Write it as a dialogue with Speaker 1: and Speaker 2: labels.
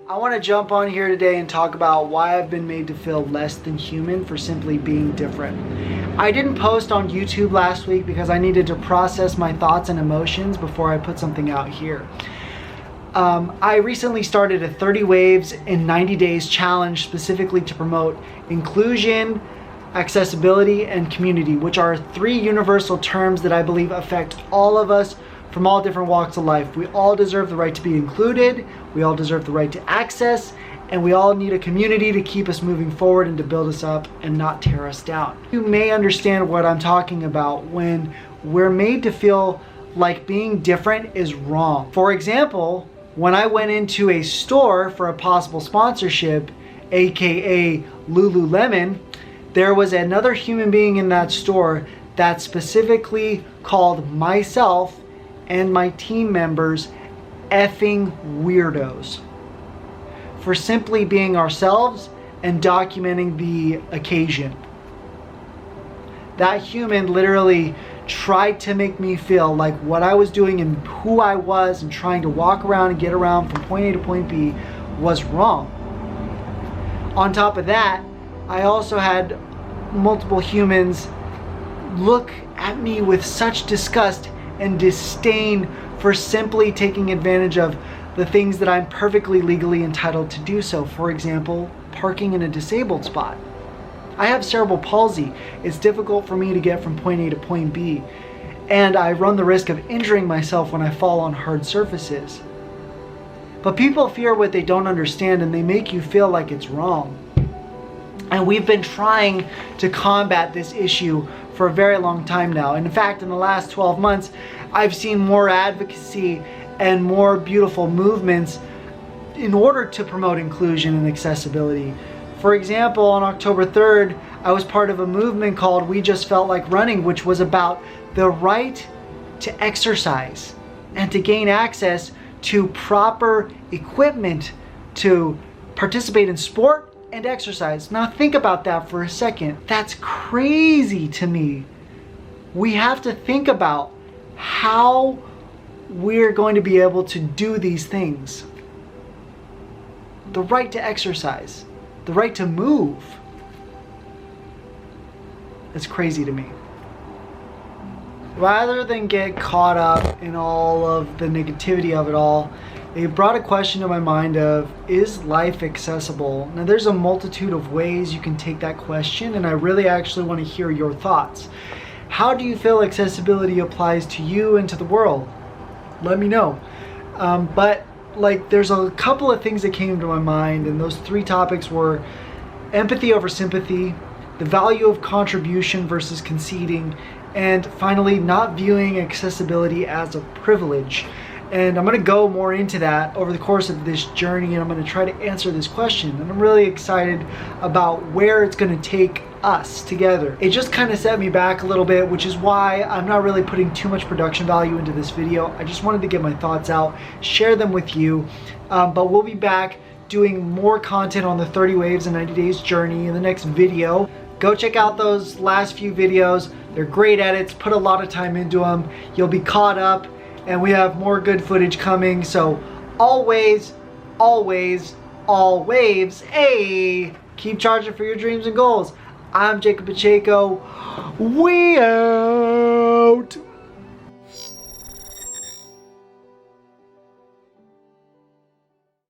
Speaker 1: I want to jump on here today and talk about why I've been made to feel less than human for simply being different. I didn't post on YouTube last week because I needed to process my thoughts and emotions before I put something out here. I recently started a 30 Waves in 90 Days challenge specifically to promote inclusion, accessibility, and community, which are three universal terms that I believe affect all of us from all different walks of life. We all deserve the right to be included, we all deserve the right to access, and we all need a community to keep us moving forward and to build us up and not tear us down. You may understand what I'm talking about when we're made to feel like being different is wrong. For example, when I went into a store for a possible sponsorship, aka Lululemon, there was another human being in that store that specifically called myself and my team members effing weirdos for simply being ourselves and documenting the occasion. That human literally tried to make me feel like what I was doing and who I was and trying to walk around and get around from point A to point B was wrong. On top of that, I also had multiple humans look at me with such disgust and disdain for simply taking advantage of the things that I'm perfectly legally entitled to do so. For example, parking in a disabled spot. I have cerebral palsy. It's difficult for me to get from point A to point B, and I run the risk of injuring myself when I fall on hard surfaces. But people fear what they don't understand, and they make you feel like it's wrong. And we've been trying to combat this issue for a very long time now. And in fact, in the last 12 months, I've seen more advocacy and more beautiful movements in order to promote inclusion and accessibility. For example, on October 3rd, I was part of a movement called We Just Felt Like Running, which was about the right to exercise and to gain access to proper equipment to participate in sport and exercise. Now think about that for a second. That's crazy to me. We have to think about how we're going to be able to do these things. The right to exercise, the right to move. It's crazy to me. Rather than get caught up in all of the negativity of it all, it brought a question to my mind of, is life accessible? Now there's a multitude of ways you can take that question, and I really actually want to hear your thoughts. How do you feel accessibility applies to you and to the world? Let me know. But there's a couple of things that came to my mind, and those three topics were empathy over sympathy, the value of contribution versus conceding, and finally, not viewing accessibility as a privilege. And I'm going to go more into that over the course of this journey, and I'm going to try to answer this question. And I'm really excited about where it's going to take us together. It just kind of set me back a little bit, which is why I'm not really putting too much production value into this video. I just wanted to get my thoughts out, share them with you. But we'll be back doing more content on the 30 Waves and 90 Days journey in the next video. Go check out those last few videos. They're great edits, put a lot of time into them. You'll be caught up, and we have more good footage coming. So always, always, always, hey, keep charging for your dreams and goals. I'm Jacob Pacheco. We out.